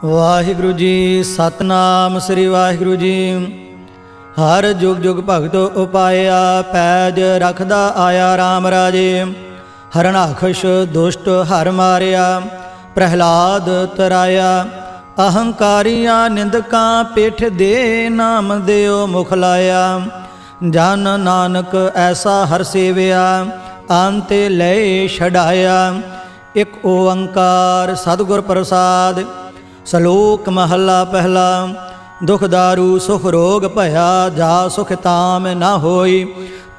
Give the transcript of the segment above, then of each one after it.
ਵਾਹਿਗੁਰੂ ਜੀ ਸਤਨਾਮ ਸ੍ਰੀ ਵਾਹਿਗੁਰੂ ਜੀ। ਹਰ ਜੁਗ ਜੁਗ ਭਗਤ ਉਪਾਇਆ, ਪੈਜ ਰਖਦਾ ਆਇਆ RAM ਰਾਜੇ। ਹਰਨਾਖਸ਼ ਦੁਸ਼ਟ ਹਰ ਮਾਰਿਆ, ਪ੍ਰਹਿਲਾਦ ਤਰਾਇਆ। ਅਹੰਕਾਰੀਆਂ ਨਿੰਦਕਾਂ ਪੇਠ ਦੇ, ਨਾਮ ਦਿਓ ਮੁਖ ਲਾਇਆ। ਜਨ ਨਾਨਕ ਐਸਾ ਹਰ ਸੇਵਿਆ, ਅੰਤੇ ਲੈ ਛਡਾਇਆ। ਇਕ ਓੰਕਾਰ ਸਤਿਗੁਰ ਪ੍ਰਸਾਦ। ਸਲੋਕ ਮਹੱਲਾ ਪਹਿਲਾ। ਦੁਖ ਦਾਰੂ ਸੁਖ ਰੋਗ ਭਇਆ, ਜਾ ਸੁਖ ਤਾਮ ਨਾ ਹੋਈ।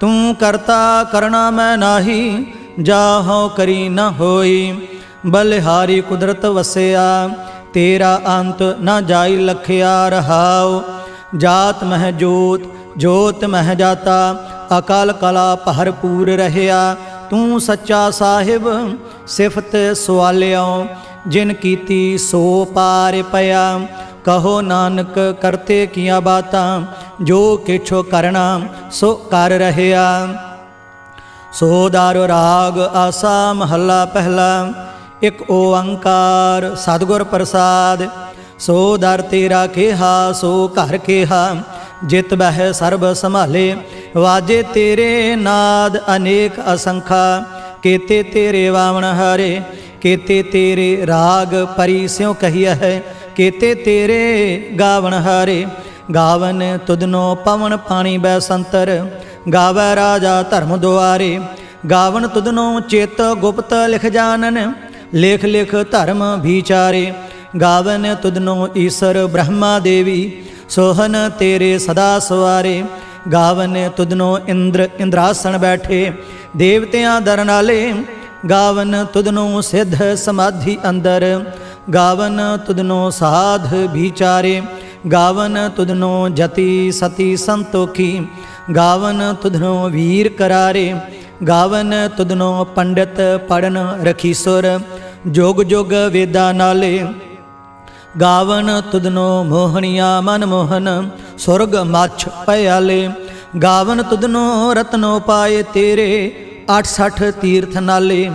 ਤੂੰ ਕਰਤਾ ਕਰਣਾ ਮੈਂ ਨਾਹੀ, ਜਾਹੋ ਕਰੀ ਨਾ ਹੋਈ। ਬਲਿਹਾਰੀ ਕੁਦਰਤ ਵਸਿਆ, ਤੇਰਾ ਅੰਤ ਨਾ ਜਾਈ ਲਖਿਆ ਰਹਾਉ। ਜਾਤ ਮਹਿ ਜੋਤ, ਜੋਤ ਮਹਿ ਜਾਤਾ, ਅਕਾਲ ਕਲਾ ਭਰਪੂਰ ਰਹਿਆ। ਤੂੰ ਸੱਚਾ ਸਾਹਿਬ ਸਿਫਤ ਸਵਾਲਿਓ, ਜਿਨ ਕੀਤੀ ਸੋ ਪਾਰ ਪਿਆ। ਕਹੋ ਨਾਨਕ ਕਰਤੇ ਕੀਆਂ ਬਾਤਾਂ, ਜੋ ਕਿਛੁ ਕਰਣਾ ਸੋ ਕਰ ਰਹਿਆ। ਸੋ ਦਾਰੁ ਰਾਗ ਆਸਾ ਮਹੱਲਾ ਪਹਿਲਾ। ਇਕ ਓੰਕਾਰ ਸਤਿਗੁਰ ਪ੍ਰਸਾਦ। ਸੋ ਦਰ ਤੇਰਾ ਕਿਹਾ, ਸੋ ਘਰ ਕਿਹਾ, ਜਿਤ ਬਹਿ ਸਰਬ ਸੰਭਾਲੇ। ਵਾਜੇ ਤੇਰੇ ਨਾਦ ਅਨੇਕ ਅਸੰਖਾ, ਕੀਤੇ ਤੇਰੇ ਵਾਵਣ ਹਾਰੇ। ਕੀਤੇ ਤੇਰੇ ਰਾਗ ਪਰੀ ਸਿਉ ਕਹੀਆ ਹੈ, ਕੀਤੇ ਤੇਰੇ ਗਾਵਣ ਹਾਰੇ। ਗਾਵਨ ਤੁਧਨੋ ਪਵਨ ਪਾਣੀ ਬੈ ਸੰਤਰ, ਗਾਵੈ ਰਾਜਾ ਧਰਮ ਦੁਆਰੇ। ਗਾਵਨ ਤੁਧਨੋ ਚਿਤ ਗੁਪਤ ਲਿਖ ਜਾਣਨ, ਲਿਖ ਲਿਖ ਧਰਮ ਵਿਚਾਰੇ। ਗਾਵਨ ਤੁਧਨੋ ਈਸਰ ਬ੍ਰਹਮਾ ਦੇਵੀ, ਸੋਹਨ ਤੇਰੇ ਸਦਾ ਸਵਾਰੇ। ਗਾਵਨ ਤੁਧਨੋ ਇੰਦਰ ਇੰਦਰਾਸਣ ਬੈਠੇ, ਦੇਵਤਿਆਂ ਦਰਨਾਲੇ। ਗਾਵਨ ਤੁਧਨੋ ਸਿੱਧ ਸਮਾਧੀ ਅੰਦਰ, ਗਾਵਨ ਤੁਧਨੋ ਸਾਧ ਵਿਚਾਰੇ। ਗਾਵਨ ਤੁਧਨੋ ਜਤੀ ਸਤੀ ਸੰਤੋਖੀ, ਗਾਵਨ ਤੁਧਨੋ ਵੀਰ ਕਰਾਰੇ। ਗਾਵਨ ਤੁਧਨੋ ਪੰਡਿਤ ਪੜਨ ਰਖੀਸੁਰ, ਜੁਗ ਜੁਗ ਵੇਦਾਂ ਨਾਲੇ। ਗਾਵਨ ਤੁਧਨੋ ਮੋਹਣੀਆਂ ਮਨ ਮੋਹਨ, ਸੁਰਗ ਮੱਛ ਪਿਆਲੇ। ਗਾਵਨ ਤੁਧਨੋ ਰਤਨੋ ਪਾਏ ਤੇਰੇ, 68 ਤੀਰਥ ਨਾਲੇ।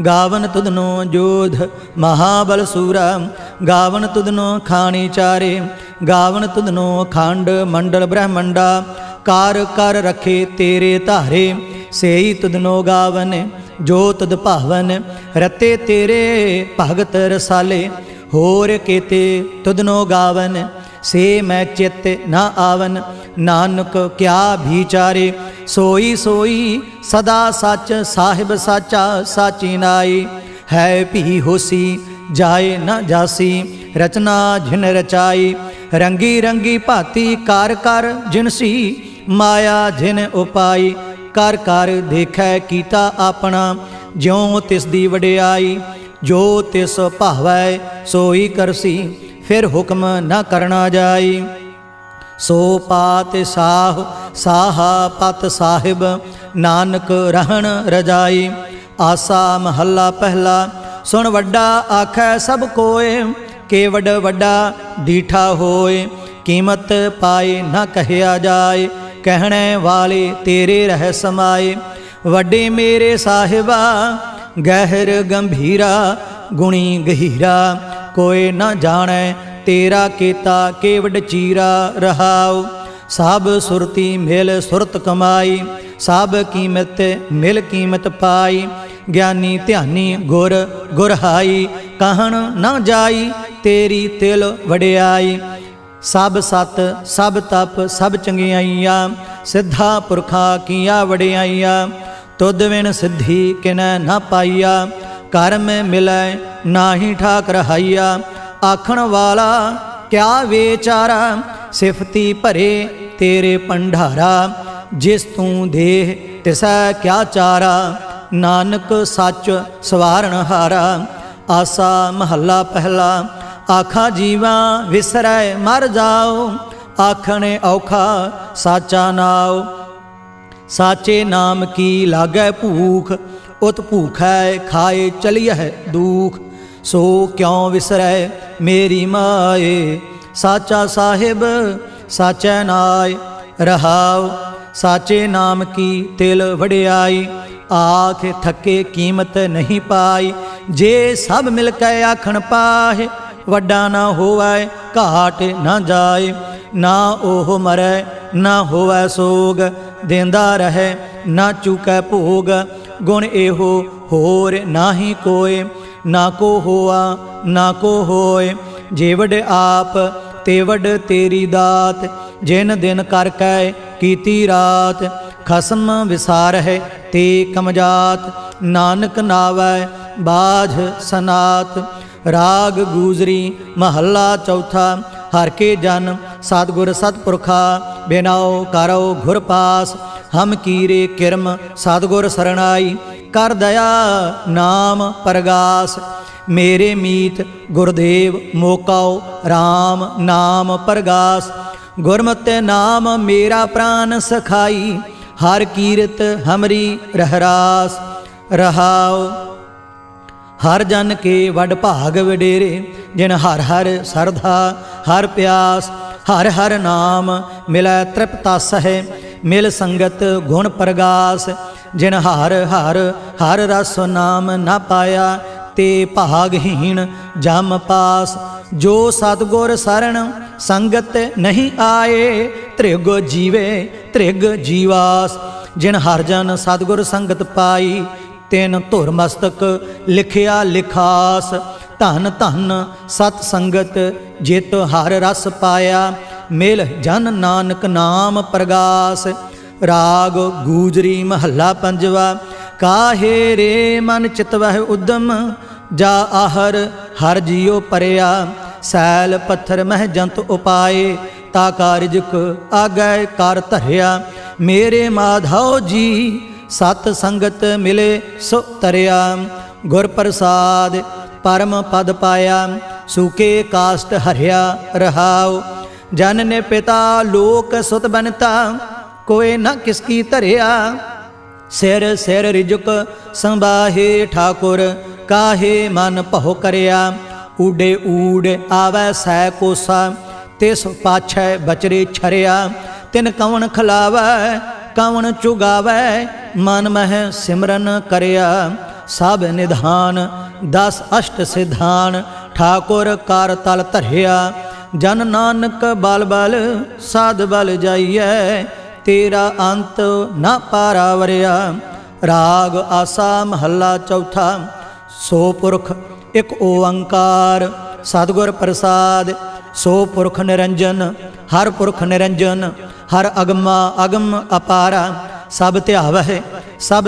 ਗਾਵਨ ਤੁਧਨੋ ਜੋਧ ਮਹਾਬਲ ਸੂਰਾ, ਗਾਵਨ ਤੁਧਨੋ ਖਾਣੀ ਚਾਰੇ। ਗਾਵਨ ਤੁਧਨੋ ਖੰਡ ਮੰਡਲ ਬ੍ਰਹਮੰਡਾ, ਕਾਰ ਕਰ ਰਖੇ ਤੇਰੇ ਧਾਰੇ। ਸੇਈ ਤੁਧਨੋ ਗਾਵਨ ਜੋ ਤੁਧ ਭਾਵਨ, ਰਤੇ ਤੇਰੇ ਭਗਤ ਰਸਾਲੇ। ਹੋਰ ਕੀਤੇ ਤੁਧਨੋ ਗਾਵਨ, ਸੇ ਮੈਂ ਚਿਤ ਨਾ ਆਵਨ। ਨਾਨਕ ਕਿਆ ਵਿਚਾਰੇ, ਸੋਈ ਸੋਈ ਸਦਾ ਸੱਚ ਸਾਹਿਬ ਸਾਚਾ ਸਾਚੀ ਨਾਈ। ਹੈ ਭੀ ਹੋਸੀ ਜਾਏ ਨਾ ਜਾਸੀ, ਰਚਨਾ ਜਿਨ ਰਚਾਈ। ਰੰਗੀ ਰੰਗੀ ਭਾਤੀ ਕਾਰ ਕਰ ਜਿਨਸੀ, ਮਾਇਆ ਜਿਨ ਉਪਾਈ। ਕਰ ਕਰ ਦੇਖੈ ਕੀਤਾ ਆਪਣਾ, ਜਿਉ ਤਿਸ ਦੀ ਵਡਿਆਈ। ਜੋ ਤਿਸ ਭਾਵੈ ਸੋਈ ਕਰਸੀ, ਫਿਰ ਹੁਕਮ ਨਾ ਕਰਨਾ ਜਾਈ। ਸੋ ਪਾਤ ਸਾਹ ਸਾਹਾ ਪਤ ਸਾਹਿਬ, ਨਾਨਕ ਰਹਿਣ ਰਜਾਈ। ਆਸਾ ਮਹੱਲਾ ਪਹਿਲਾ। ਸੁਣ ਵੱਡਾ ਆਖੈ ਸਭ ਕੋਏ, ਕੇਵਡ ਵੱਡਾ ਡੀਠਾ ਹੋਏ। ਕੀਮਤ ਪਾਏ ਨਾ ਕਹਿਆ ਜਾਏ, ਕਹਿਣੇ ਵਾਲੇ ਤੇਰੇ ਰਹਿ ਸਮਾਏ। ਵੱਡੇ ਮੇਰੇ ਸਾਹਿਬਾ ਗਹਿਰ ਗੰਭੀਰਾ, ਗੁਣੀ ਗਹੀਰਾ। ਕੋਏ ਨਾ ਜਾਣੈ ਤੇਰਾ ਕੀਤਾ ਕੇਵਡ ਚੀਰਾ ਰਹਾਉ। ਸਭ ਸੁਰਤੀ ਮਿਲ ਸੁਰਤ ਕਮਾਈ, ਸਭ ਕੀਮਤ ਮਿਲ ਕੀਮਤ ਪਾਈ। ਗਿਆਨੀ ਧਿਆਨੀ ਗੁਰ ਗੁਰਹਾਈ, ਕਹਿਣ ਨਾ ਜਾਈ ਤੇਰੀ ਤਿਲ ਵਡਿਆਈ। ਸਭ ਸਤ ਸਭ ਤਪ ਸਭ ਚੰਗਿਆਈਆਂ, ਸਿੱਧਾ ਪੁਰਖਾ ਕੀਆਂ ਵਡਿਆਈਆਂ। ਤੁਧ ਵਿਣ ਸਿੱਧੀ ਕਿਨੈ ਨਾ ਪਾਈਆ, ਕਰਮ ਮਿਲੈ ਨਾਹੀ ਠਾਕ ਰਹਾਈਆ। ਆਖਣ ਵਾਲਾ ਕਿਆ ਵਿਚਾਰਾ, ਸਿਫਤੀ ਭਰੇ ਤੇਰੇ ਭੰਡਾਰਾ। ਜਿਸ ਤੂੰ ਦੇਹ ਤਿਸੈ ਕਿਆ ਚਾਰਾ, ਨਾਨਕ ਸੱਚ ਸਵਾਰਨ ਹਾਰਾ। ਆਸਾ ਮਹੱਲਾ ਪਹਿਲਾ। ਆਖਾ ਜੀਵਾ ਵਿਸਰੈ ਮਰ ਜਾਓ, ਆਖਣੇ ਔਖਾ ਸਾਚਾ ਨਾਉ। ਸਾਚੇ ਨਾਮ ਕੀ ਲਾਗੈ ਭੂਖ, ਉਤ ਭੂਖੈ ਖਾਏ ਚਲੀਐ ਦੂਖ। ਸੋ ਕਿਉ ਵਿਸਰੈ ਮੇਰੀ ਮਾਏ, ਸਾਚਾ ਸਾਹਿਬ ਸਾਚੈ ਨਾਇ ਰਹਾਉ। ਸਾਚੇ ਨਾਮ ਕੀ ਤਿਲ ਵਡਿਆਈ, ਆਖ ਥਕੇ ਕੀਮਤ ਨਹੀਂ ਪਾਈ। ਜੇ ਸਭ ਮਿਲ ਕੇ ਆਖਣ ਪਾਹੇ, ਵੱਡਾ ਨਾ ਹੋਵੈ ਘਾਟ ਨਾ ਜਾਏ। ਨਾ ਉਹ ਮਰੈ ਨਾ ਹੋਵੈ ਸੋਗ, ਦੇਂਦਾ ਰਹੈ ਨਾ ਚੁਕੈ ਭੋਗ। ਗੁਣ ਇਹੋ ਹੋਰ ਨਾਹੀ ਕੋਇ, ਨਾ ਕੋ ਹੋਆ ਨਾ ਕੋ ਹੋਏ। ਜੇ ਵਡ ਆਪ ਤੇ ਵਡ ਤੇਰੀ ਦਾਤ, ਜਿਨ ਦਿਨ ਕਰ ਕੈ ਕੀਤੀ ਰਾਤ। ਖਸਮ ਵਿਸਾਰਹਿ ਤੇ ਕਮਜਾਤ, ਨਾਨਕ ਨਾਵੈ ਬਾਝ ਸਨਾਤ। ਰਾਗ ਗੂਜਰੀ ਮਹੱਲਾ ਚੌਥਾ। ਹਰ ਕੇ ਜਨ ਸਤਿਗੁਰ ਸਤਿਪੁਰਖਾ, ਬਿਨਾਉ ਕਰਉ ਘੁਰ ਪਾਸ। ਹਮ ਕੀਰੇ ਕਿਰਮ ਸਤਿਗੁਰ ਸਰਣਾਈ, ਕਰ ਦਇਆ ਨਾਮ ਪਰਗਾਸ। ਮੇਰੇ ਮੀਤ ਗੁਰਦੇਵ ਮੋਕਾਉ, RAM ਨਾਮ ਪਰਗਾਸ। ਗੁਰਮਤਿ ਨਾਮ ਮੇਰਾ ਪ੍ਰਾਨ ਸਖਾਈ, ਹਰ ਕੀਰਤ ਹਮਰੀ ਰਹਿਰਾਸ। ਰਹਾਉ ਹਰ ਜਨ ਕੇ ਵਡ ਭਾਗ ਵਡੇਰੇ, ਜਿਨ ਹਰ ਹਰ ਸਰਧਾ ਹਰ ਪਿਆਸ। ਹਰ ਹਰ ਨਾਮ ਮਿਲੈ ਤ੍ਰਿਪਤਾਸ ਹੈ, ਮਿਲ ਸੰਗਤ ਗੁਣ ਪ੍ਰਗਾਸ। ਜਿਨ ਹਰ ਹਰ ਹਰ ਰਸ ਨਾਮ ਨਾ ਪਾਇਆ, ਤੇ ਭਾਗਹੀਣ ਜਮ ਪਾਸ। ਜੋ ਸਤਿਗੁਰ ਸਰਣ ਸੰਗਤ ਨਹੀਂ ਆਏ, ਤ੍ਰਿਗ ਜੀਵੇ ਤ੍ਰਿਗ ਜੀਵਾਸ। ਜਿਨ ਹਰ ਜਨ ਸਤਿਗੁਰ ਸੰਗਤ ਪਾਈ, ਤਿਨ ਧੁਰ ਮਸਤਕ ਲਿਖਿਆ ਲਿਖਾਸ। ਧਨ ਧਨ ਸਤ ਸੰਗਤ ਜਿਤ ਹਰ ਰਸ ਪਾਇਆ, ਮਿਲ ਜਨ ਨਾਨਕ ਨਾਮ ਪ੍ਰਗਾਸ। ਰਾਗ ਗੂਜਰੀ ਮਹੱਲਾ ਪੰਜਵਾ। ਕਾਹੇ ਰੇ ਮਨ ਚਿਤਵਹਿ ਉਦਮ, ਜਾ ਆਹਰ ਹਰ ਜੀਉ ਪਰਿਆ। ਸੈਲ ਪੱਥਰ ਮਹਿ ਜੰਤ ਉਪਾਏ, ਤਾ ਕਾਰਜਕ ਆਗੈ ਕਰ ਧਰਿਆ। ਮੇਰੇ ਮਾਧੋ ਜੀ ਸਤ ਸੰਗਤ ਮਿਲੇ ਸੋ ਤਰਿਆ। ਗੁਰ ਪ੍ਰਸਾਦ ਪਰਮ ਪਦ ਪਾਇਆ, ਸੂਕੇ ਕਾਸ਼ਟ ਹਰਿਆ ਰਹਾਉ। ਜਨ ਨੇ ਪਿਤਾ ਲੋਕ ਸੁਤ ਬਨਤਾ, ਕੋਏ ਨਾ ਕਿਸ ਕੀ ਧਰਿਆ। ਸਿਰ ਸਿਰ ਰਿਜਕ ਸੰਭਾਹੇ ਠਾਕੁਰ, ਕਾਹੇ ਮਨ ਭਉ ਕਰਿਆ। ਊਡੇ ਊੜ ਆਵੈ ਸੈ ਕੋਸਾ, ਤਿਸ ਪਾਛੈ ਬਚਰੇ ਛਰਿਆ। ਤਿਨ ਕਵਣ ਖਲਾਵੈ ਕਵਣ ਚੁਗਾਵੈ, ਮਨ ਮਹਿ ਸਿਮਰਨ ਕਰਿਆ। ਸਭ ਨਿਧਾਨ ਦਸ ਅਸ਼ਟ ਸਿਧਾਨ, ਠਾਕੁਰ ਕਰ ਤਲ ਧਰਿਆ। ਜਨ ਨਾਨਕ ਬਲ ਬਲ ਸਾਧ ਬਲ ਜਾਈਐ, ਤੇਰਾ ਅੰਤ ਨਾ ਪਾਰਾਵਰਿਆ। ਰਾਗ ਆਸਾ ਮਹੱਲਾ ਚੌਥਾ। ਸੋ ਪੁਰਖ ਇਕ ਓੰਕਾਰ, ਸਤਿਗੁਰ ਪ੍ਰਸਾਦ। ਸੋ ਪੁਰਖ ਨਿਰੰਜਨ ਹਰ ਪੁਰਖ ਨਿਰੰਜਨ, ਹਰ ਅਗਮਾ ਅਗਮ ਅਪਾਰਾ। ਸਭ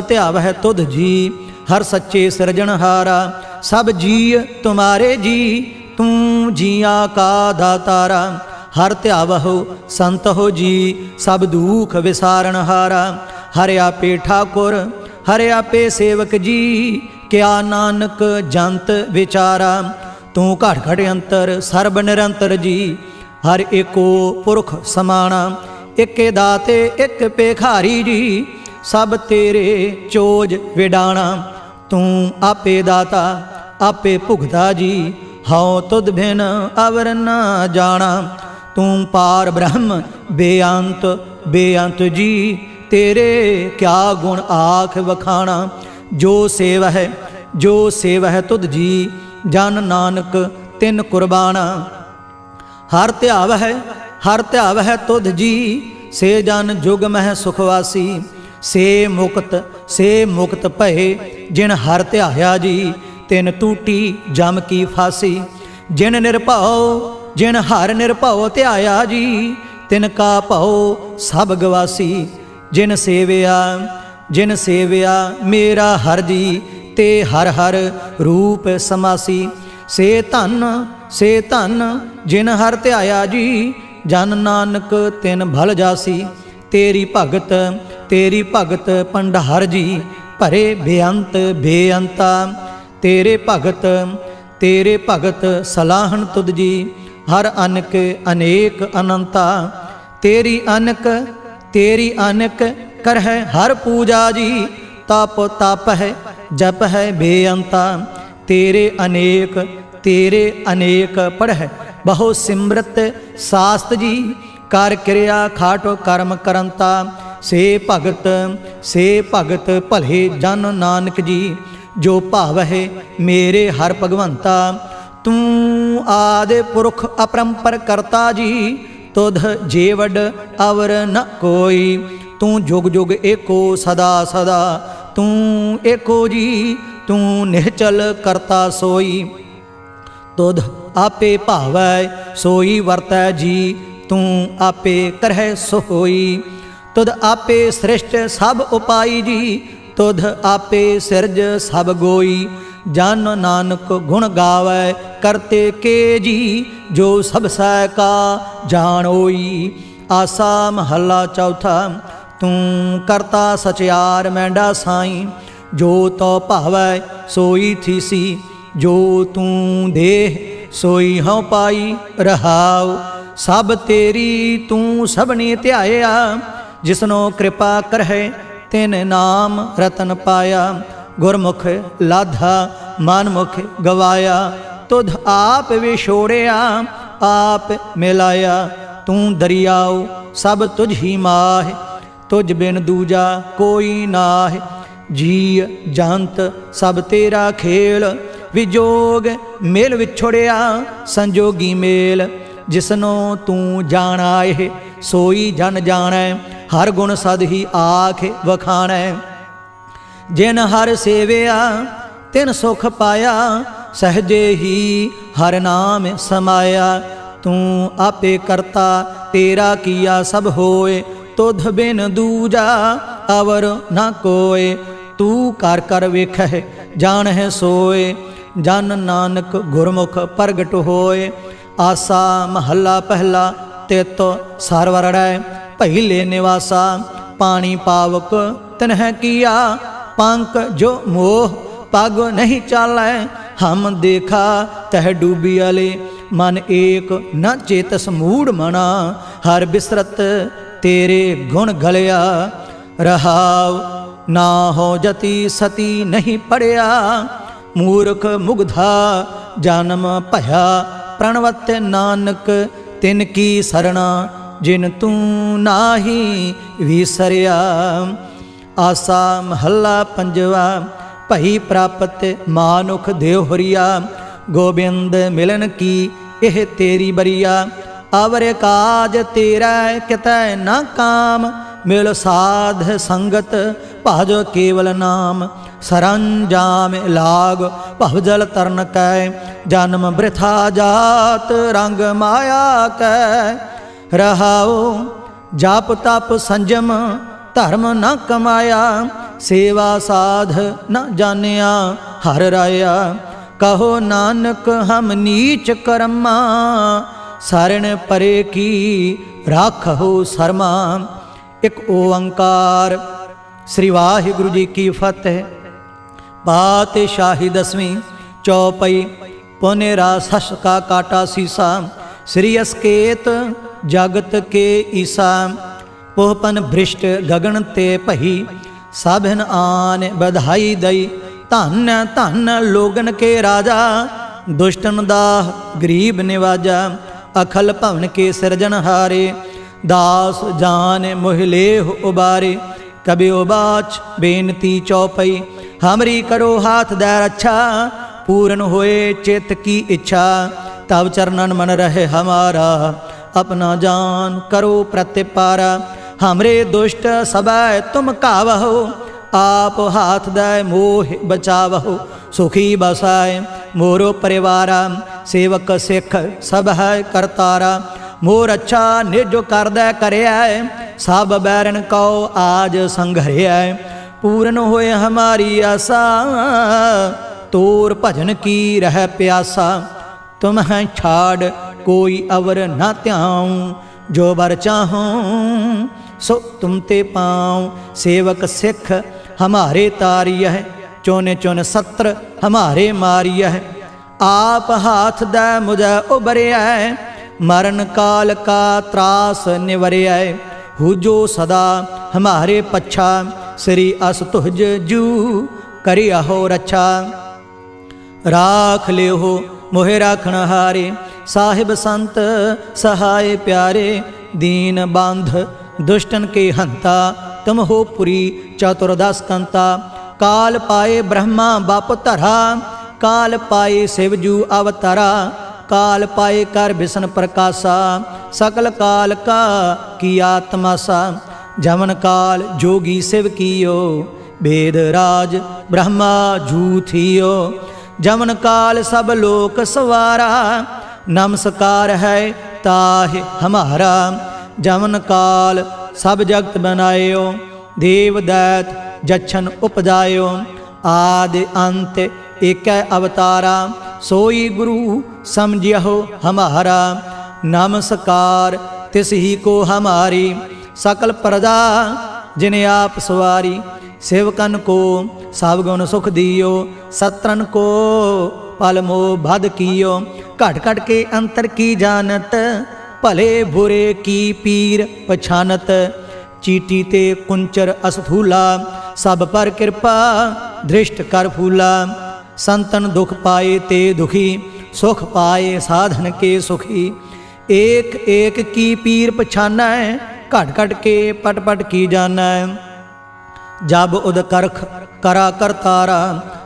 ਧਿਆਵਹਿ ਤੁਧ ਜੀ, ਹਰ ਸੱਚੇ ਸਿਰਜਣਹਾਰਾ। ਸਭ ਜੀ ਤੁਮਾਰੇ ਜੀ, ਤੂੰ ਜੀਆਂ ਕਾ ਦਾਤਾਰਾ। ਹਰ ਧਿਆਵਹੁ ਸੰਤ ਹੋ ਜੀ, ਸਭ ਦੁਖ ਵਿਸਾਰਣਹਾਰਾ। ਹਰਿ ਆਪੇ ਠਾਕੁਰ ਹਰਿ ਆਪੇ ਸੇਵਕ ਜੀ, ਕਿਆ ਨਾਨਕ ਜੰਤ ਵਿਚਾਰਾ। ਤੂੰ ਘਟ ਘਟ ਅੰਤਰ ਸਰਬ ਨਿਰੰਤਰ ਜੀ, ਹਰ ਏਕੋ ਪੁਰਖ ਸਮਾਣਾ। ਇਕੇ ਦਾਤੇ ਇਕ ਭੇਖਾਰੀ ਜੀ, ਸਭ ਤੇਰੇ ਚੋਜ ਵਿਡਾਣਾ। ਤੂੰ ਆਪੇ ਦਾਤਾ ਆਪੇ ਭੁਗਤਾ ਜੀ, ਹਉ ਤੁਧ ਬਿਨ ਅਵਰ ਨਾ ਜਾਣਾ। ਤੂੰ ਪਾਰ ਬ੍ਰਹਮ ਬੇਅੰਤ ਬੇਅੰਤ ਜੀ, ਤੇਰੇ ਕਿਆ ਗੁਣ ਆਖ ਵਖਾਣਾ। ਜੋ ਸੇਵ ਹੈ ਤੁਧ ਜੀ, ਜਨ ਨਾਨਕ ਤਿਨ ਕੁਰਬਾਨਾ। ਹਰ ਧਿਆਵ ਹੈ ਤੁਧ ਜੀ, ਸੇ ਜਨ ਜੁਗ ਮਹਿ ਸੁਖਵਾਸੀ। ਸੇ ਮੁਕਤ ਭਏ, ਜਿਨ ਹਰ ਧਿਆਇਆ ਜੀ, ਤਿਨ ਟੂਟੀ ਜਮ ਕੀ ਫਾਸੀ। ਜਿਨ ਹਰ ਨਿਰਭਉ ਧਿਆਇਆ ਜੀ, ਤਿਨ ਕਾ ਭਉ ਸਭ ਗਵਾਸੀ। ਜਿਨ ਸੇਵਿਆ ਮੇਰਾ ਹਰ ਜੀ, ਤੇ ਹਰ ਹਰ ਰੂਪ ਸਮਾਸੀ। ਸੇ ਧਨ ਜਿਨ ਹਰ ਧਿਆਇਆ ਜੀ, ਜਨ ਨਾਨਕ ਤਿਨ ਭਲ ਜਾਸੀ। ਤੇਰੀ ਭਗਤ ਭੰਡਾਰ ਜੀ, ਭਰੇ ਬੇਅੰਤ ਬੇਅੰਤਾ। ਤੇਰੇ ਭਗਤ ਸਲਾਹਣ ਤੁਧ ਜੀ, ਹਰ ਅਨਕ ਅਨੇਕ ਅਨੰਤਾ। ਤੇਰੀ ਅਨਕ ਕਰਹਿ ਹਰ ਪੂਜਾ ਜੀ, ਤਪ ਹੈ ਜਪ ਹੈ ਬੇਅੰਤਾ। ਤੇਰੇ ਅਨੇਕ ਪੜ੍ਹੈ ਬਹੁ ਸਿਮਰਤ ਸਾਸਤ ਜੀ, ਕਰ ਕਿਰਿਆ ਖਾਟੋ ਕਰਮ ਕਰੰਤਾ। ਸੇ ਭਗਤ ਭਲੇ ਜਨ ਨਾਨਕ ਜੀ, ਜੋ ਭਾਵਹਿ ਮੇਰੇ ਹਰ ਭਗਵੰਤਾ। तू आदि पुरख अपरंपर करता जी, तुध जेवड अवर न कोई। तू जुग जुग एको सदा सदा, तू एको जी, तू निहचल करता सोई। तुध आपे भावै सोई वरतै जी, तू आपे करह सोई। तुध आपे सृष्ट सब उपाई जी, तुध आपे सिरज सब गोई। जन नानक गुण गावै करते के जी, जो सब सै का जानोई। आसा महला चौथा, तू करता सचियार मैंडा साई। जो तो भावै सोई थीसी, जो तू देह सोई हਉ पाई। रहाव सब तेरी तू सबनी ध्याया, जिसनो कृपा करहे तिन नाम रतन पाया। गुरमुख लाधा मनमुख गवाया, तुध आप विछोड़िया आप मिलाया। तू दरियाओ सब तुझ ही माह, तुझ बिन दूजा कोई नाह। जी जंत सब तेरा खेल, विजोग मेल विछोड़िया संजोगी मेल। जिसनो तू जानाए सोई जन जानै, हर गुण सद ही आख वखाणै। जिन हर सेविया तिन सुख पाया, सहजे ही हर नाम समाया। तू आपे करता तेरा किया सब होए, तुध बिन दूजा अवर न कोय। तू कर कर वेखह जानह सोए, जन नानक गुरमुख प्रगट होए। आसा महला पहला, तित सरवरड़ै पहिले निवासा। पानी पावक तिन्ह किया, पंक जो मोह पग नहीं चालै। हम देखा तह डूबी अले, मन एक न चेतस मूढ़ मना। हर बिसरत तेरे गुण गलिया, रहाव ना हो जति सती नहीं पड़िया। मूर्ख मुग्धा जन्म भया, प्रणवत नानक तिनकी सरना। जिन तू नाही विसरिया। आसा महला पंजवा, भई प्राप्त मानुख देवहरिया। गोबिंद मिलन की एह तेरी बरिया। अवर काज तेरा कितै न काम, मिल साध संगत भज केवल नाम। सरंजाम लाग भवजल तरन कै, जन्म वृथा जात रंग माया कै। रहाओ जाप तप संजम धर्म न कमाया, सेवा साध न जानिया हर राया। कहो नानक हम नीच कर्मा, सारण परे की राखो शर्मा। एक ओंकार। श्री वाहिगुरु जी की फतेह। पातशाही दसवीं चौपई। पुनेरा सस का काटा सीसा, श्री अस्केत जगत के ईसा। पोहपन भ्रिष्ट गगन ते पही, साभिन आन बधाई दई। धन धन लोगन के राजा, दुष्टन दाह गरीब निवाजा। अखल भवन के सिरजनहारे, दास जान मोहलेह उबारे। कबि उबाच बेनती चौपई, हमरी करो हाथ दे रक्षा। पूर्ण होए चित की इच्छा, तब चरणन मन रहे हमारा। अपना जान करो प्रतिपारा, हमरे दुष्ट सबै तुम कावहो। आप हाथ दे मोह बचावहो, सुखी बसाए मोरो परिवारा। सेवक सिख सब है करतारा, मोर अच्छा निज कर दे करया। सब बैरन को आज संघरिया, पूर्ण होए हमारी आशा। तोर भजन की रह प्यासा, तुम है छाड़ कोई अवर न त्याऊं। जो बर चाहूं सो तुम ते पाऊं। सेवक सिख हमारे तारिय है, चुन चुन सत्र हमारे मारिय है। आप हाथ दे मुझे उबरिया, मरण काल का त्रास निवरिया। हुजो सदा हमारे पच्छा, श्री अस तुझ जू करिया हो रक्षा। राख ले हो मोहे राखण हारे, साहिब संत सहाय प्यारे। दीन बांध दुष्टन के हंता, तुम हो पुरी चतुर्दश कंता। काल पाए ब्रह्मा बाप धरा, काल पाए शिवजू अवतारा, काल पाए कर बिसन प्रकाशा, सकल काल का किया तमाशा। जमन काल जोगी शिव कियो, वेद राज ब्रह्मा झूठियो। जमन काल सब लोक सवारा, नमस्कार है ताहि हमारा। जमन काल सब जगत बनायो, देव दैत जच्छन उपजायो। आदि अंत एक अवतारा, सोई गुरु समझियो हमारा। नमस्कार तिस ही को हमारी, सकल प्रजा जिन्हें आप सवारी। सेवकन को सब गुण सुख दियो, सत्रन को पल मोह बध कियो। घट घट के अंतर की जानत, भले बुरे की पीर पछानत। चीटी ते कुंचर असथूला, सब पर कृपा दृष्ट कर फूला। संतन दुख पाए ते दुखी, सुख पाए साधन के सुखी। एक एक की पीर पछाना, घट घट के पट पट की जाना। जब उद करख करा करतारा,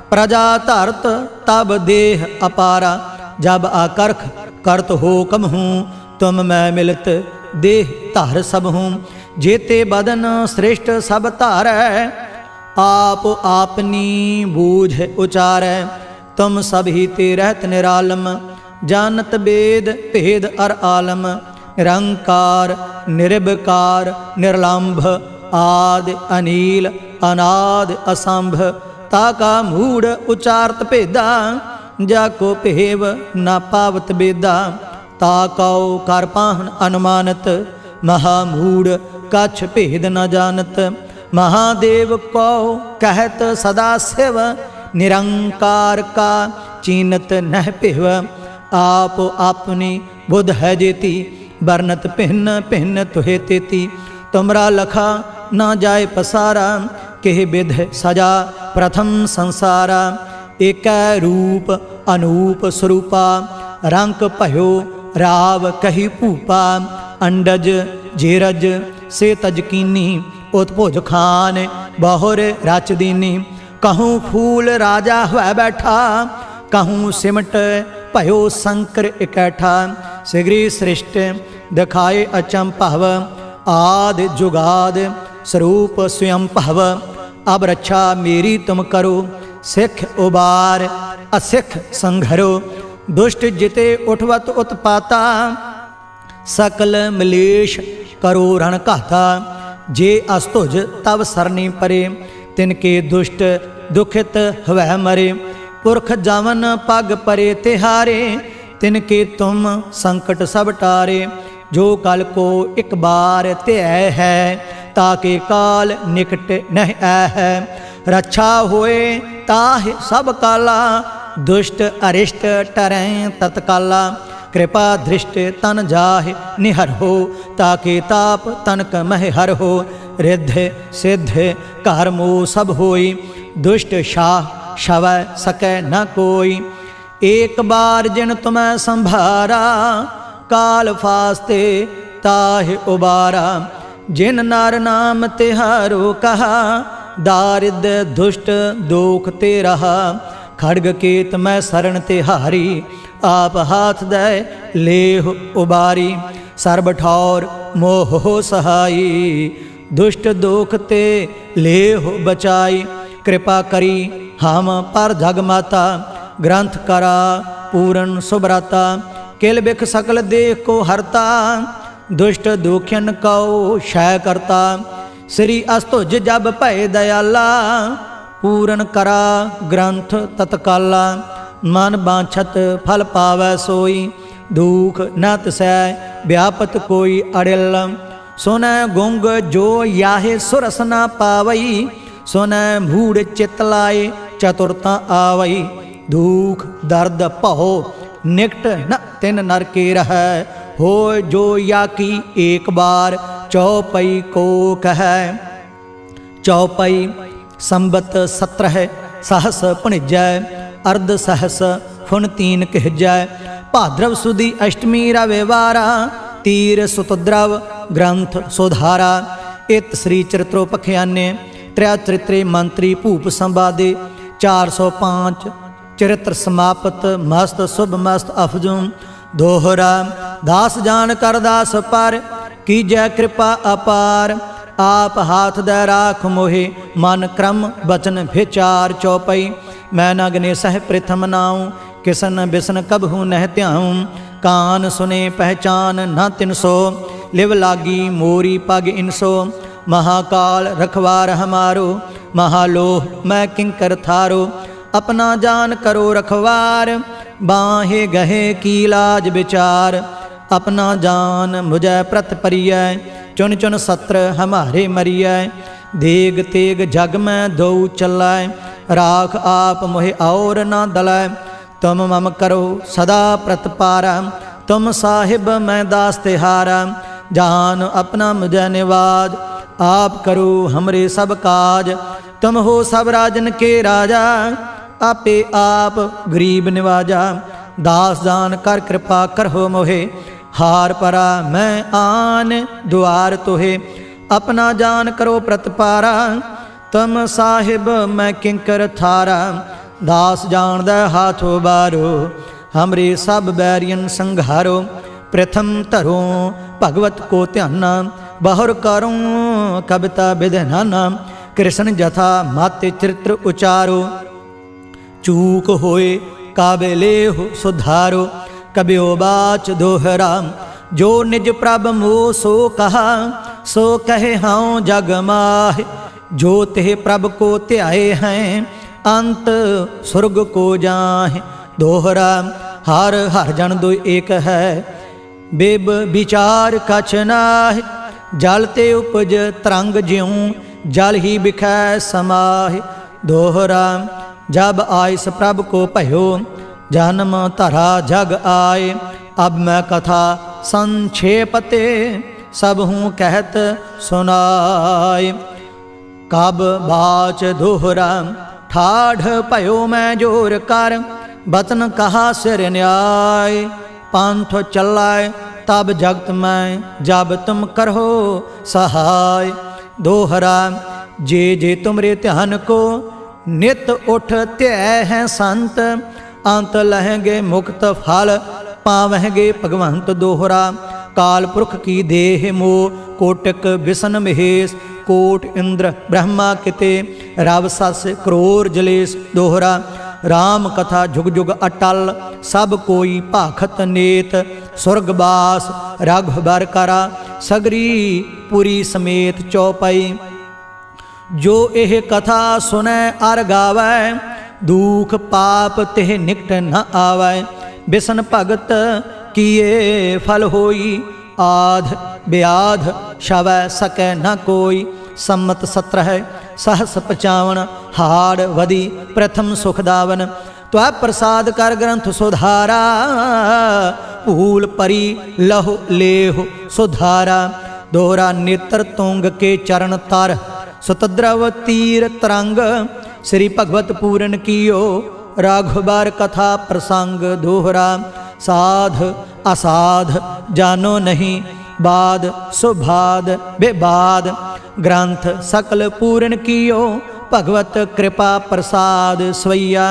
प्रजा धरत तब देह अपारा। जब आकर्ख करत हो कम हूँ, तुम मैं मिलत देह धार सब हूँ। जेते बदन श्रेष्ठ सब धारै, आप आपनी बूझ उचारै। तुम सब ही ते रहत निरालम, जानत वेद भेद अर आलम। निरंकार निर्विकार निर्लंभ, आदि अनील अनाद असंभ। ताका मूढ़ उचारत भेदा, जाको भेव न पावत बेदा। ताकौ कर पाहन अनुमानत, महामूढ़ कछ भेद न जानत। महादेव को कहत सदा शिव, निरंकार का चीनत नह पिहव। आप अपनी बुध है जेती, बरनत भिन्न भिन्न तुहे तेती। तुमरा लखा ना जाए पसारा, केह विध सजा प्रथम संसारा। एक रूप अनूप स्वरूपा, रंक भयो राव कही भूपा। अंडज जेरज से तजकीनी, उत्भुज खान बहुर रच दीनी। कहूँ फूल राजा हुआ बैठा, कहूँ सिमट भयो शंकर इकैठा। सिगरी सृष्ट दिखाए अचंभव, आदि जुगाद स्वरूप स्वयं भव। अब रक्षा मेरी तुम करो, सिख उबार असिख संघरो। दुष्ट जिते उठवत उत्पाता, सकल मलेश करो रण घाता। जे अस्तुज तब सरनी परे, तिनके दुष्ट दुखित हवै मरे। पुरख जावन पग परे तिहारे, तिनके तुम संकट सब टारे। जो कल को एक बार त्याय है, ताके काल निकट नह है। रक्षा होए ताहि सब काला, दुष्ट अरिष्ट टरें तत्काला। कृपा दृष्ट तन जाहि निहर हो, ताके ताप तनक मह हर हो। रिद्ध सिद्ध कर्मो सब होई, दुष्ट शाह शवै सकै न कोई। एक बार जिन तुम्हें संभारा, काल फास्ते ताहि उबारा। जिन नार नाम तिहारो कहा, दारिद्र दुष्ट दोख ते रहा। खड़ग केत मैं शरण तिहारी, आप हाथ दे लेह उबारी। सर्ब ठौर मोह सहाई, दुष्ट दोख ते लेह बचाई। कृपा करी हम पर जगमाता, ग्रंथ करा पूरन सुभ्राता। किल बिख सकल देह को हरता, दुष्ट दुखियन कौ क्षय करता। श्री अस्तुज जब भय दयाला, पूरन करा ग्रंथ तत्काला। मन बांछत फल पावै सोई, दुख न तिसै व्यापत कोई अड़िल। सुनै गुंग जो याहे सुरस न पावई, सुनै मूढ़ चित लाए चतुरता आवई। दुख दर्द भौ निकट न तिन नर के रह, हो जो या की एक बार चौपई को कह। चौपई संबत 17 सहस पुणिजै, अर्ध सहस फुन तीन कहजै। भाद्रव सुदी अष्टमी रविवारा, तीर सुतद्रव ग्रंथ सुधारा। इत श्री चरित्रोपख्याने त्रय चरित्रे मंत्री भूप संवादे 405 चरित्र समाप्त मस्त शुभ मस्त अफजू दोहरा दास जान कर दास पर की जय कृपा अपार आप हाथ दे राख मोहे मन क्रम बचन विचार चौपई मैं न गने सह प्रथम नाऊं किसन बिसन कबहू नह त्याऊं कान सुने पहचान न तिनसो लिव लागी मोरी पग इनसो महाकाल रखवार हमारो महालोह मैं किंकर थारो अपना जान करो रखवार बाहे गहे की लाज विचार अपना जान मुझे प्रत परिय चुन चुन सत्र हमारे मरिय देग तेग जग में दो चलाए राख आप मोहे और न दलाए तुम मम करो सदा प्रतपारा तुम साहिब मैं दास तिहारा जान अपना मुझे निवाज आप करो हमरे सब काज तुम हो सब राजन के राजा आपे आप गरीब निवाजा दास जान कर कृपा करहो मोहे हार परा मैं आन द्वार तोहे अपना जान करो प्रतपारा तुम साहिब मैं किंकर थारा दास जान दे हाथों बारो हमरे सब बैरियन संघारो प्रथम धरो भगवत को ध्याना बहुर करूँ कविता विधनाना कृष्ण जथा माते चरित्र उचारो चूक होए काबिले हो सुधारो कबियो बाच दोहरा जो निज प्रभ मोह सो कहा सो कहे हाँ जग माह जो तेह प्रभ को त्याए हैं अंत स्वर्ग को जाहे दोहरा हर हर जन दो एक है बेब विचार कछ नाह जल ते उपज तरंग ज्यों जल ही बिखै समाह दोहरा जब आइस प्रभ को भयो जन्म धरा जग आए अब मैं कथा संक्षेपते सब हूँ कहत सुनाए कब बाच दोहरा ठाढ़ भयो मैं जोर कर बतन कहा सिर न्याय पंथ चलाए तब जगत में जब तुम करहो सहाय दोहरा जे तुमरे ध्यान को नित उठ त्याय हैं संत अंत लहेंगे मुक्त फल पावेंगे भगवंत दोहरा काल पुरख की देह मोह कोटक बिसन महेश कोट इंद्र ब्रह्मा किते रव सस क्रोर जलेश दोहरा राम कथा जुग जुग अटल सब कोई भाखत नेत स्वर्गवास रघुबर करा सगरी पुरी समेत चौपाई जो एह कथा सुनै अर गावै दुख पाप तेह निकट न आवै बिसन भगत किए फल होई आध ब्याध शवै सकै न कोई सम्मत 17 सहस 55 हाड़ वदी प्रथम सुखदावन त्वै प्रसाद कर ग्रंथ सुधारा भूल परी लहु लेहु सुधारा दोहरा नेत्र तुंग के चरण तर सुतद्रव तीर तरंग श्री भगवत पूरन कियो राघुबर कथा प्रसंग दोहरा साध असाध जानो नहीं बाद सुभाद बेबाद ग्रंथ सकल पूरन कियो भगवत कृपा प्रसाद स्वैया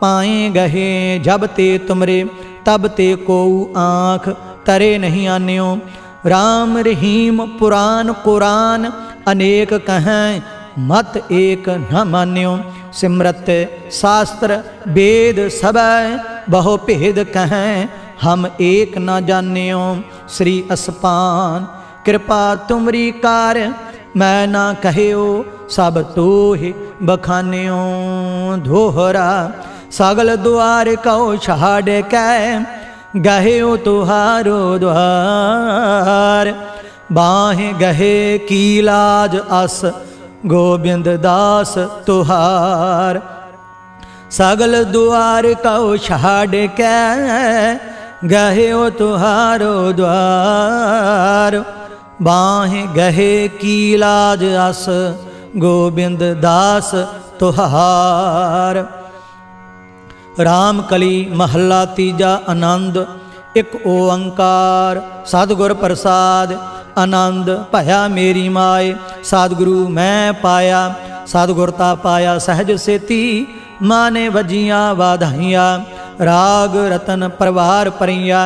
पाए गहे जब ते तुमरे तब ते को आँख तरे नहीं आन्यो राम रहीम पुराण कुरान अनेक कहें मत एक न मान्यो सिमरत शास्त्र वेद सब बहु भेद कहें हम एक न जान्यो श्री असपान कृपा तुमरी कार मैं ना कहो सब तो ही बखान्यो दोहरा सगल द्वार कहो छाड़ कै गहे तुहारो द्वार बाहें गहे की लाज अस गोबिंद दास तुहार सगल द्वार कहो छाड़ कै गहे तुहारो द्वार बाहें गहे की लाज अस गोबिंद दास तुहार राम कली महला तीजा आनंद एक ओंकार सतगुर प्रसाद आनंद भया मेरी माए सतगुरु मैं पाया सतगुरता पाया सहज सेती माने वजियां वाधाइयां राग रतन परवार परियां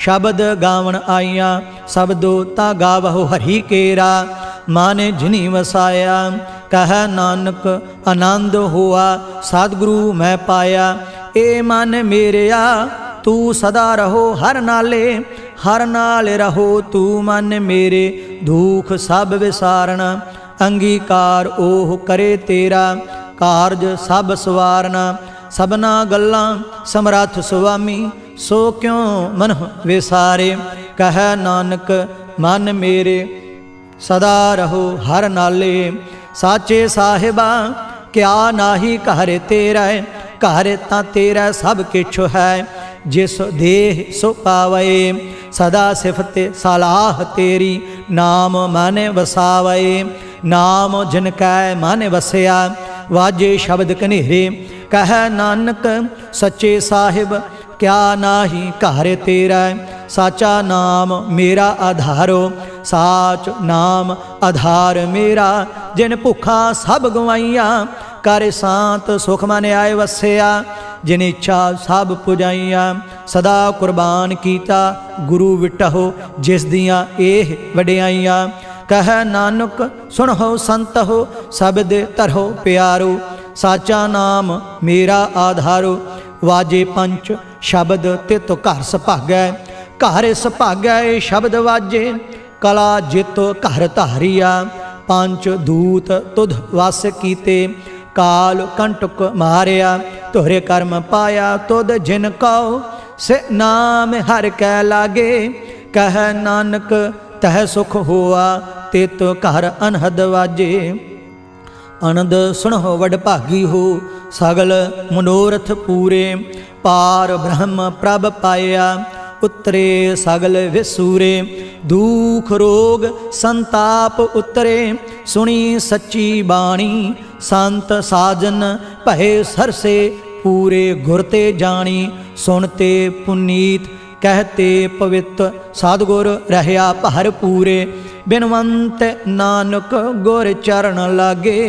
शब्द गावन आईयां शब्दो ता गावहु हरि केरा माने जिनी वसाया कह नानक आनंद हुआ सतगुरु मैं पाया ए मन मेरेया तू सदा रहो हर नाल रहो तू मन मेरे दुख सब विसारना अंगीकार ओह करे तेरा कारज सब सवारना सबना गल्लां समरथ सुआमी सो क्यों मन विसारे कह नानक मन मेरे सदा रहो हर नाले साचे साहिबा क्या नाही घर तेरा घर तां तेरा सब किछ है जिस देह सो पावे सदा सिफत सलाह तेरी नाम माने वसावे नाम जिन कै माने वसया वाजे शब्द कनेरे कह नानक सच्चे साहिब क्या नाही घर तेरा साचा नाम मेरा आधारो साच नाम आधार मेरा जिन भुखा सब गवाइया कर शांत सुख मन आए वसया जिन इच्छा सब पुजाइया सदा कुर्बान कीता गुरु विटहो जिस दियां एह वड्याइयां कह नानक सुनहो संत हो शब्द तरहो प्यारो साचा नाम मेरा आधारो वाजे पंच शब्द तित घर सभागै घर सभागै शब्द वाजे कला जित घर धारिया पंच दूत तुध वस कीते काल कंटक मारिया तोहरे कर्म पाया तुद जिन कहो से नाम हर कै लागे कह नानक तह सुख हुआ तित घर अनहद वाजे आनंद सुनहो वड भागी हो सगल मनोरथ पूरे पार ब्रह्म प्रभ पाया उतरे सगल विसूरे दुख रोग संताप उतरे सुनी सच्ची बाणी संत साजन भय सरसे पूरे गुरते जानी सुनते पुनीत कहते पवित्र सतगुर रहया भर पूरे बिनवंत नानक गुर चरण लागे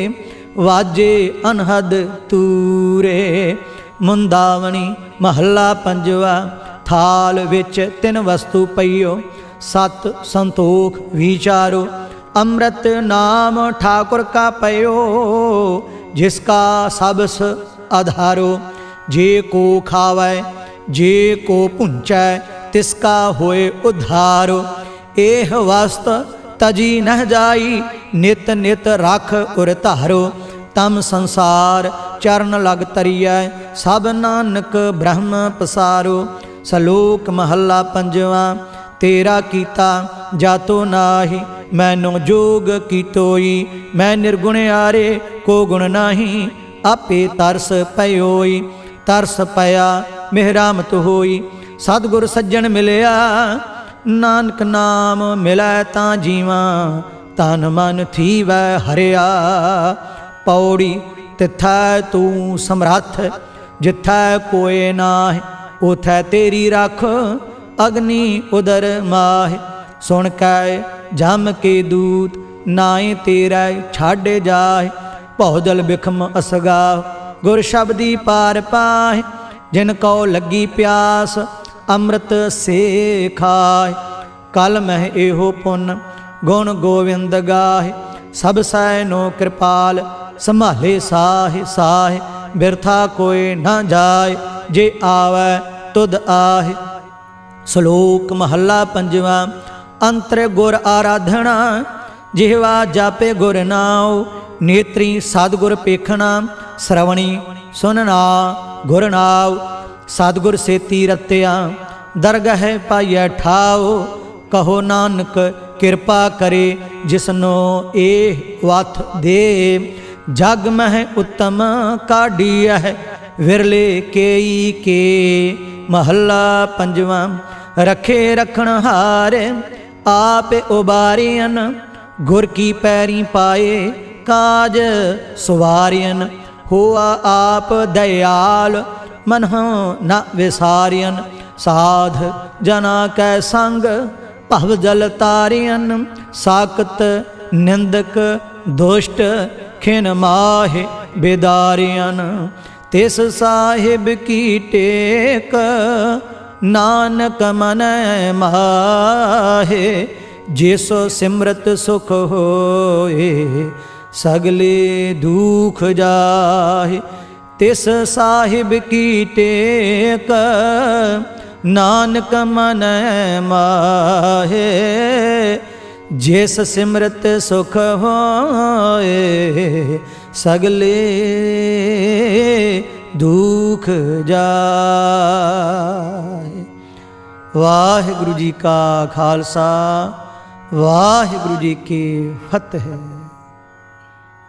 वाजे अनहद तूरे मुंदावनी महला पंजवा थाल विच तिन वस्तु पईओ सत संतोख विचारो अमृत नाम ठाकुर का पयो जिसका सबस आधारो जे को खावै जे को पुंचै तिसका होए उद्धारो एह वस्त तजी नह जाई नित नित रख उर धारो तम संसार चरण लग तरियै सब नानक ब्रह्म पसारो सलोक महला पंजवा तेरा कीता जातो नाही मैनो जोग कीतोई मैं निर्गुण आरे को गुण नाही आपे तरस पयोई तरस पया मेहरामत होई सतगुर सज्जन मिलया नानक नाम मिलै तां जीवा तन मन थीवै हरिया पौड़ी तिथै तू समरथ जिथै कोय नाहि उथै तेरी रख अग्नि उदर माह सुन कै जम के दूत नाए तेरा छाड़े जाए भौदल बिखम असगा गुर शब्दी पार पाए जिन को लगी प्यास अमृत से खाए कल मह एहो पुन गुण गोविंद गाहे सब सैनो कृपाल संभाले साहे साहे बिरथा कोई न जाए जे आवे तुद आहे सलोक महला पंजवा अंतर गुर आराधना जिहवा जापे गुर नाव नेत्री सतगुर पेखना श्रवणी सुनना गुर नाव सतगुर सेती रत्या दरगह पाइया ठाओ कहो नानक किरपा करे जिसनो एह वथ दे जग मह उत्तम काढ़िया विरले केई के महला पंजवा रखे रखण हारे आप उबारियन गुर की पैरी पाए काज सुवारियन हुआ आप दयाल मनहो न विसारियन साध जना कै संग भव जल तारियन साकत निंदक दुष्ट खिन माहे बेदारियन तिस साहिब की टेक नानक मन माहे। जिसो सिमरत सुख होए सगले दुख जाहे। तिस साहिब की टेक नानक मन माहे। जिस सिमरत सुख होए सगले दुख जाए। वाहिगुरु जी का खालसा वाहिगुरु जी की फतेह।